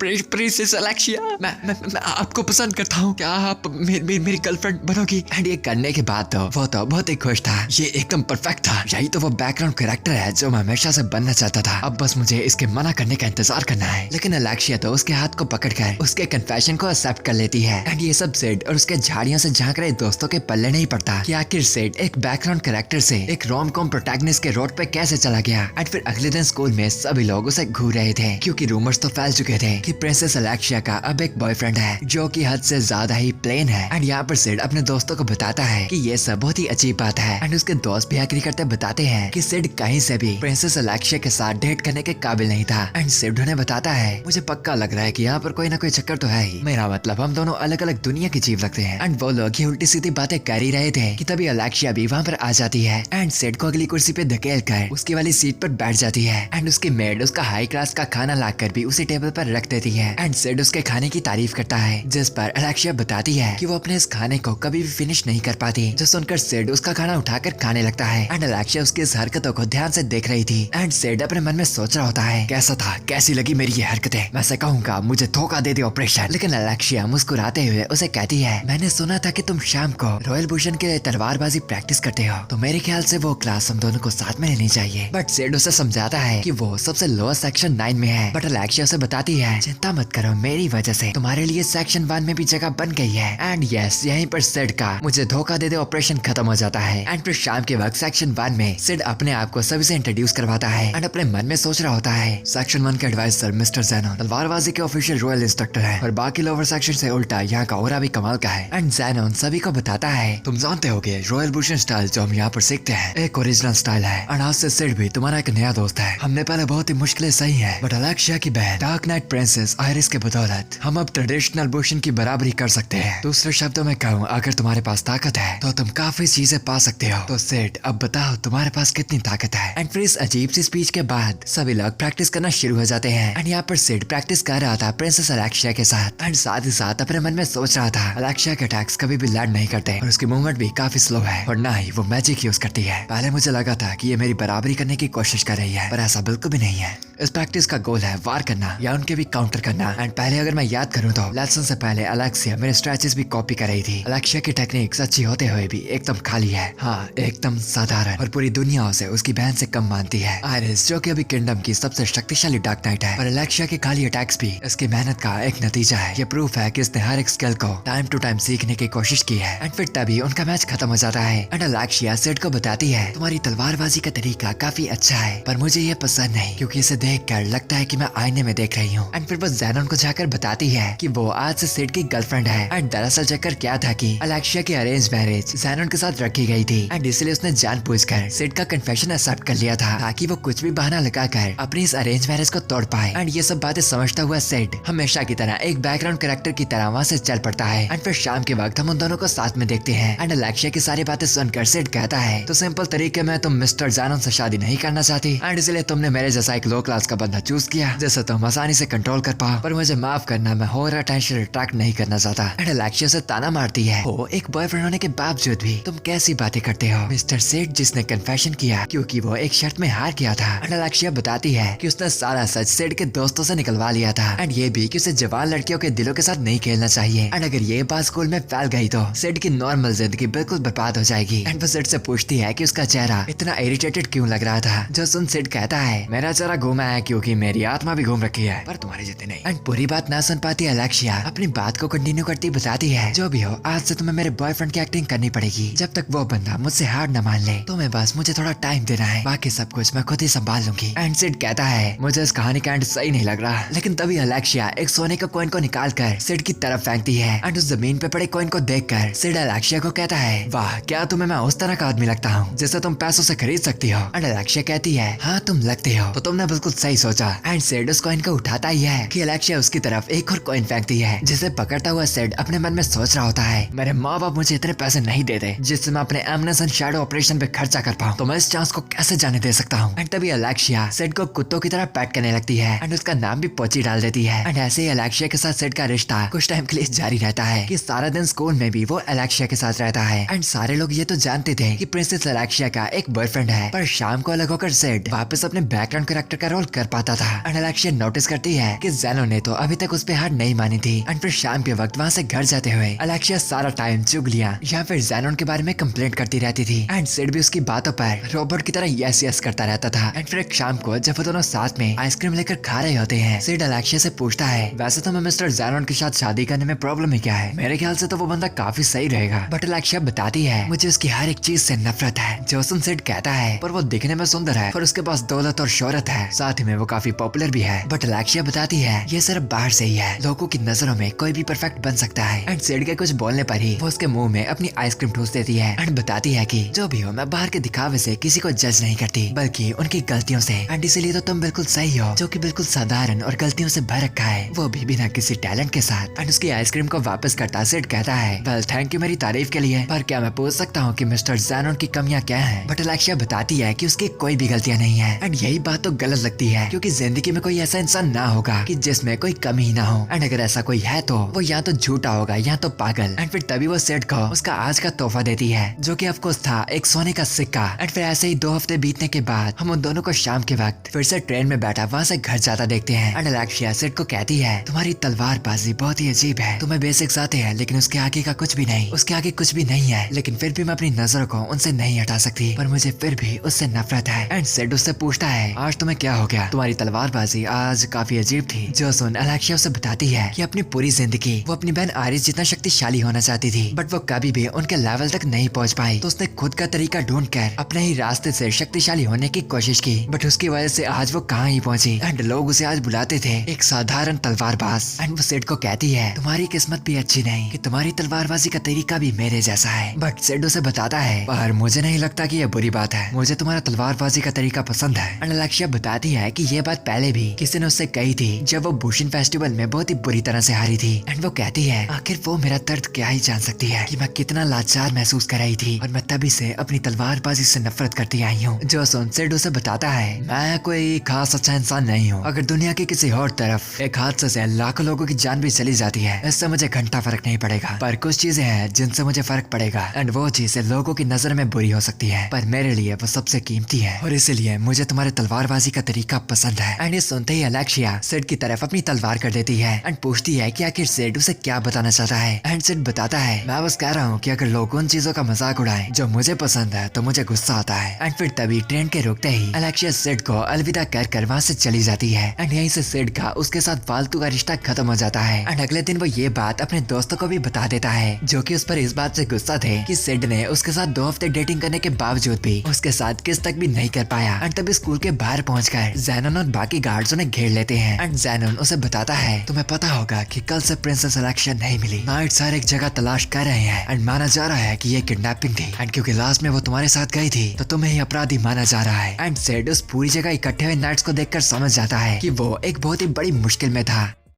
प्रिंसेस अलेक्सिया, मैं आपको पसंद करता हूँ, क्या आप मेरी गर्लफ्रेंड बनोगी? एंड ये करने के बाद तो वो तो बहुत ही खुश था, ये एकदम परफेक्ट था। यही तो वो बैकग्राउंड कैरेक्टर है जो मैं हमेशा से बनना चाहता था, अब बस मुझे इसके मना करने का इंतजार करना है। लेकिन अलेक्सिया तो उसके हाथ को पकड़कर उसके कन्फेशन को एक्सेप्ट कर लेती है। एंड ये सब सिड और उसके झाड़ियों से झांक रहे दोस्तों के पल्ले नहीं पड़ता कि आखिर सिड एक बैकग्राउंड कैरेक्टर से एक रोम कॉम प्रोटैगनिस्ट के रोड पे कैसे चला गया। एंड फिर अगले दिन स्कूल में सभी लोग उसे घूर रहे थे क्योंकि रूमर्स तो फैल चुके थे कि प्रिंसेस अलेक्सिया का अब एक बॉयफ्रेंड है जो कि हद से ज्यादा ही प्लेन है। एंड यहाँ पर सिड अपने दोस्तों को बताता है कि ये सब बहुत ही अजीब बात है। एंड उसके दोस्त भी एग्री करते बताते हैं कि सिड कहीं से भी प्रिंसेस अलेक्सिया के साथ डेट करने के काबिल नहीं था। एंड सिड उन्हें बताता है मुझे पक्का लग रहा है कि यहाँ पर कोई ना कोई चक्कर तो है ही। मेरा मतलब हम दोनों अलग अलग दुनिया के जीव लगते हैं। एंड वो लोग ये उल्टी सीधी बातें कर ही रहे थे कि तभी अलेक्सिया भी वहाँ पर आ जाती है। एंड सिड को अगली कुर्सी पे धकेल कर उसकी वाली सीट पर बैठ जाती है। एंड उसकी मेड उसका हाई क्लास का खाना लाकर भी उसी टेबल पर रख देती है। एंड सिड उसके खाने की तारीफ करता है, जिस पर अलेक्सिया बताती है कि वो अपने इस खाने को कभी भी फिनिश नहीं कर पाती। जो सुनकर सिड उसका खाना उठाकर खाने लगता है। एंड अलेक्सिया उसकी इस हरकतों को ध्यान से देख रही थी। एंड सिड अपने मन में सोच रहा होता है कैसा था, कैसी लगी मेरी ये हरकतें, मैं से कहूंगा मुझे धोखा दे दे ऑपरेशन। लेकिन अलेक्सिया मुस्कुराते हुए उसे कहती है मैंने सुना था कि तुम शाम को रॉयल भूषण के लिए तलवारबाजी प्रैक्टिस करते हो, तो मेरे ख्याल से वो क्लास हम दोनों को साथ में लेनी चाहिए। बट सिड उसे समझाता है कि वो सबसे लोअर सेक्शन 9 में है। बट अलेक्सिया उसे बताती है चिंता मत करो, मेरी वजह से तुम्हारे लिए सेक्शन 1 में भी जगह बन गई है। एंड यस, यहीं पर सिड का मुझे धोखा दे दे ऑपरेशन खत्म हो जाता है। एंड फिर शाम के वक्त सेक्शन 1 में सिड अपने आप को सभी से इंट्रोड्यूस करवाता है। एंड अपने मन में सोच रहा होता है सेक्शन 1 के एडवाइजर मिस्टर ज़ेनोन तलवारबाजी के ऑफिशियल रॉयल इंस्ट्रक्टर है, और बाकी लोअर सेक्शन से उल्टा यहाँ का ऑरा भी कमाल का है। एंड ज़ेनोन सभी को बताता है तुम जानते होगे रॉयल भूषण स्टाइल जो हम यहाँ पर सीखते हैं एक ओरिजिनल स्टाइल है। और आज से सिड भी तुम्हारा एक नया दोस्त है। हमने पहले बहुत ही मुश्किलें सही है, बट अलेक्सिया की बहन डार्क नाइट प्रिंसेस आयरिस के बदौलत हम अब ट्रेडिशनल भूषण की बराबरी कर सकते हैं। दूसरे शब्दों में कहूँ, अगर तुम्हारे पास ताकत है तो तुम काफी चीजें पा सकते हो। तो सिड अब बताओ तुम्हारे पास कितनी ताकत है। एंड फिर इस अजीब सी स्पीच के बाद सभी लोग प्रैक्टिस करना शुरू हो जाते हैं। एंड यहाँ पर सिड प्रैक्टिस कर रहा था प्रिंसेस अलेक्सिया के साथ। एंड साथ ही साथ अपने मन में सोच रहा था अलेक्सिया के अटैक्स कभी भी लैंड नहीं करते, और उसकी मूवमेंट भी काफी स्लो है, और ना ही वो मैजिक यूज करती है। पहले मुझे लगा था कि ये मेरी बराबरी करने की कोशिश कर रही है, पर ऐसा बिल्कुल भी नहीं है। इस प्रैक्टिस का गोल है वार करना या उनके भी काउंटर करना। एंड पहले अगर मैं याद करूं तो लेसन से पहले अलेक्सिया मेरे स्ट्रेचेस भी कॉपी कर रही थी। अलेक्सिया की टेक्निक्स अच्छी होते हुए भी एकदम खाली है, हाँ एकदम साधारण, और पूरी दुनिया उसे उसकी बहन से कम मानती है। आयरिस जो कि अभी किंगडम की सबसे शक्तिशाली डार्क नाइट है, और अलेक्सिया के खाली अटैक्स भी इसकी मेहनत का एक नतीजा है। ये प्रूफ है कि इसने हर एक स्किल को टाइम टू टाइम सीखने की कोशिश की है। एंड फिर तभी उनका मैच खत्म हो जाता है। एंड अलेक्सिया सिड को बताती है तुम्हारी तलवारबाजी का तरीका काफी अच्छा है, पर मुझे ये पसंद नहीं क्योंकि इसे देखकर लगता है कि मैं आईने में देख रही हूँ। एंड फिर वो ज़ेनोन को जाकर बताती है कि वो आज से सिड की गर्लफ्रेंड है। एंड दरअसल चक्कर क्या था कि अलेक्सिया की अरेंज मैरिज ज़ेनोन के साथ रखी गई थी। एंड इसलिए उसने जानबूझकर सिड का कन्फेशन एक्सेप्ट कर लिया था ताकि वो कुछ भी बहाना लगाकर अपनी इस अरेंज मैरिज को तोड़ पाए। एंड ये सब बातें समझता हुआ सिड हमेशा की तरह एक बैकग्राउंड कैरेक्टर की तरह वहाँ से चल पड़ता है। एंड फिर शाम के वक्त हम उन दोनों को साथ में देखते हैं। एंड अलेक्सिया की सारी बातें सुनकर सिड कहता है तो सिंपल तरीके में तुम मिस्टर ज़ेनोन से शादी नहीं करना चाहती, एंड इसलिए तुमने मेरे जैसा एक लो क्लास का बंदा चूज किया जिसे तुम आसानी से कंट्रोल कर पाओ। पर मुझे माफ करना, मैं और अटेंशन अट्रैक्ट नहीं करना चाहता। एंड अलेक्सिया से ताना मारती है ओ एक बॉयफ्रेंड होने के बावजूद भी तुम कैसी बातें करते हो मिस्टर सिड, जिसने कन्फेशन किया क्योंकि वो एक शर्त में हार गया था। एंड अलेक्सिया बताती है कि उसने सारा सच सिड के दोस्तों से निकलवा लिया था। एंड ये भी कि उसे जवान लड़कियों के दिलों के साथ नहीं खेलना चाहिए। एंड अगर ये बात स्कूल में फैल गई तो सिड की नॉर्मल जिंदगी बिल्कुल बर्बाद हो जाएगी। एंड वो सिड से पूछती है कि उसका चेहरा इतना इरिटेटेड क्यों लग रहा था, जो सुन सिड कहता है मेरा चेहरा घूमा है क्योंकि मेरी आत्मा भी घूम रखी है, पर तुम्हारे जितने नहीं। एंड पूरी बात ना सुन पाती अलेक्सिया अपनी बात को कंटिन्यू करती बताती है जो भी हो आज से तुम्हें मेरे बॉयफ्रेंड की एक्टिंग करनी पड़ेगी। जब तक वो बंदा मुझसे हार न मान ले तो मैं बस मुझे थोड़ा टाइम देना है, बाकी सब कुछ मैं खुद ही संभाल लूंगी। एंड सिड कहता है मुझे इस कहानी का एंड सही नहीं लग रहा। लेकिन तभी अलेक्सिया एक सोने का कॉइन को निकाल कर सिड की तरफ फेंकती है। एंड उस जमीन पे पड़े कॉइन को देखकर सिड अलेक्सिया को कहता है वाह क्या तुम्हें मैं उस तरह का आदमी लगता हूँ जिसे तुम पैसों से खरीद सकती हो। एंड अलेक्सिया कहती है हाँ तुम लगते हो, तो तुमने बिल्कुल सही सोचा। एंड सिड उस कॉइन को उठाता ही है कि अलेक्सिया उसकी तरफ एक और कॉइन फेंकती है, जिसे पकड़ता हुआ सिड अपने मन में सोच रहा होता है मेरे माँ बाप मुझे इतने पैसे नहीं देते जिससे मैं अपने एमनेस एंड शैडो ऑपरेशन पे खर्चा कर पाऊँ, तो मैं इस चांस को कैसे जाने दे सकता हूँ। एंड तभी अलेक्सिया सिड को कुत्तों की तरह पैट करने लगती है एंड उसका नाम भी पोची डाल देती है। एंड ऐसे ही अलेक्सिया के साथ सिड का रिश्ता कुछ टाइम के लिए जारी रहता है कि सारा दिन स्कूल में भी वो अलेक्सिया के साथ रहता है। एंड सारे लोग ये तो जानते थे कि प्रिंसेस अलेक्सिया का एक बॉयफ्रेंड है, पर शाम को अलग होकर सिड वापस अपने बैकग्राउंड कैरेक्टर का रोल कर पाता था। एंड अलेक्सिया नोटिस करती है कि ज़ेनोन ने तो अभी तक उस पे हार नहीं मानी थी। एंड फिर शाम के वक्त वहाँ से घर जाते हुए अलेक्सिया सारा टाइम चुगलियां या फिर ज़ेनोन के बारे में कंप्लेंट करती रहती थी। एंड सिड भी उसकी बातों पर रोबोट की तरह यस यस करता रहता था। एंड फिर एक शाम को जब वो दोनों साथ में आइसक्रीम लेकर खा रहे होते हैं, सिड अलेक्सिया से पूछता है वैसे तो मैं मिस्टर ज़ेनोन के साथ शादी करने में प्रॉब्लम ही क्या है, मेरे ख्याल से तो वो बंदा काफी सही रहेगा। बट अलेक्सिया बताती है मुझे उसकी हर एक चीज से नफरत है। जो सुन सिड कहता है पर वो दिखने में सुंदर है, पर उसके पास दौलत और शोहरत है, साथ साथ में वो काफी पॉपुलर भी है। बट अलेक्सिया बताती है ये सिर्फ बाहर से ही है, लोगों की नजरों में कोई भी परफेक्ट बन सकता है। एंड सिड के कुछ बोलने पर ही वो उसके मुंह में अपनी आइसक्रीम ठूस देती है एंड बताती है कि जो भी हो, मैं बाहर के दिखावे से किसी को जज नहीं करती, बल्कि उनकी गलतियों से। एंड इसीलिए तो तुम बिल्कुल सही हो, जो कि बिल्कुल साधारण और गलतियों से भर रखा है, वो भी बिना किसी टैलेंट के साथ। एंड उसकी आइसक्रीम को वापस करता सिड कहता है, वेल थैंक यू मेरी तारीफ के लिए, पर क्या मैं पूछ सकता हूँ कि मिस्टर ज़ैनोन की कमियां क्या हैं? बट अलेक्सिया बताती है कि उसकी कोई भी गलतियां नहीं है। एंड यही बात तो गलत लगती है, क्योंकि जिंदगी में कोई ऐसा इंसान ना होगा कि जिसमें कोई कमी ही ना हो। एंड अगर ऐसा कोई है तो वो या तो झूठा होगा या तो पागल। एंड फिर तभी वो सिड को उसका आज का तोहफा देती है, जो कि ऑफकोर्स था एक सोने का सिक्का। एंड फिर ऐसे ही 2 हफ्ते बीतने के बाद हम उन दोनों को शाम के वक्त फिर से ट्रेन में बैठा वहाँ से घर जाता देखते हैं। एंड अलेक्सिया सिड को कहती है, तुम्हारी तलवारबाजी बहुत ही अजीब है, तुम्हें बेसिक्स आते हैं लेकिन उसके आगे का कुछ भी नहीं, उसके आगे कुछ भी नहीं है, लेकिन फिर भी मैं अपनी नजरों को उनसे नहीं हटा सकती, पर मुझे फिर भी उससे नफरत है। एंड सिड उससे पूछता है, आज तुम्हें क्या हो गया? तुम्हारी तलवारबाजी आज काफी अजीब थी। जो सुन अलेक्सिया उसे बताती है कि अपनी पूरी जिंदगी वो अपनी बहन आरिस जितना शक्तिशाली होना चाहती थी, बट वो कभी भी उनके लेवल तक नहीं पहुंच पाई। तो उसने खुद का तरीका ढूंढ कर अपने ही रास्ते से शक्तिशाली होने की कोशिश की, बट उसकी वजह से आज वो कहाँ ही पहुंची। एंड लोग उसे आज बुलाते थे एक साधारण तलवारबाज। एंड वो सिड को कहती है, तुम्हारी किस्मत भी अच्छी नहीं कि तुम्हारी तलवारबाजी का तरीका भी मेरे जैसा है। बट सिड उसे बताता है, पर मुझे नहीं लगता कि यह बुरी बात है, मुझे तुम्हारा तलवारबाजी का तरीका पसंद है। एंड अलेक्सिया बताती है कि ये बात पहले भी किसी ने उससे कही थी, जब वो बुशिन फेस्टिवल में बहुत ही बुरी तरह से हारी थी। एंड वो कहती है, आखिर वो मेरा दर्द क्या ही जान सकती है कि मैं कितना लाचार महसूस कर रही थी, और मैं तभी से अपनी तलवारबाजी से नफरत करती आई हूँ। जो सुन सिड उसे बताता है, मैं कोई खास अच्छा इंसान नहीं हूँ, अगर दुनिया की किसी और तरफ एक हादसे से लाखों लोगों की जान भी चली जाती है, इससे मुझे घंटा फर्क नहीं पड़ेगा, पर कुछ चीजें हैं जिनसे मुझे फर्क पड़ेगा। एंड वो चीजें लोगों की नजर में बुरी हो सकती है, पर मेरे लिए वो सबसे कीमती है, और इसीलिए मुझे तुम्हारे तलवारबाजी का तरीका पसंद है। एंड ये सुनते ही अलेक्सिया सिड की तरफ अपनी तलवार कर देती है एंड पूछती है कि आखिर सिड उसे क्या बताना चाहता है। एंड सिड बताता है, मैं बस कह रहा हूँ कि अगर लोग उन चीजों का मजाक उड़ाएं जो मुझे पसंद है तो मुझे गुस्सा आता है। एंड फिर तभी ट्रेन के रुकते ही अलेक्सिया सिड को अलविदा कर वहाँ से चली जाती है। एंड यहीं से सिड का उसके साथ फालतू का रिश्ता खत्म हो जाता है। एंड अगले दिन वो ये बात अपने दोस्तों को भी बता देता है, जो कि उस पर इस बात से गुस्सा थे कि सिड ने उसके साथ 2 हफ्ते डेटिंग करने के बावजूद भी उसके साथ किस तक भी नहीं कर पाया। एंड तभी स्कूल के बाहर पहुंचकर ज़ैनोन और बाकी गार्ड्स उन्हें घेर लेते हैं। एंड ज़ैनोन उसे बताता है, तुम्हें पता होगा कि कल से प्रिंसेस अलेक्सिया नहीं मिली, नाइट्स हर एक जगह तलाश कर रहे हैं एंड माना जा रहा है कि ये किडनैपिंग थी। एंड क्योंकि लास्ट में वो तुम्हारे साथ गई थी तो तुम्हें ही अपराधी माना जा रहा है। एंड सिड उस पूरी जगह इकट्ठे हुए नाइट्स को देखकर समझ जाता है कि वो एक बहुत ही बड़ी मुश्किल में था।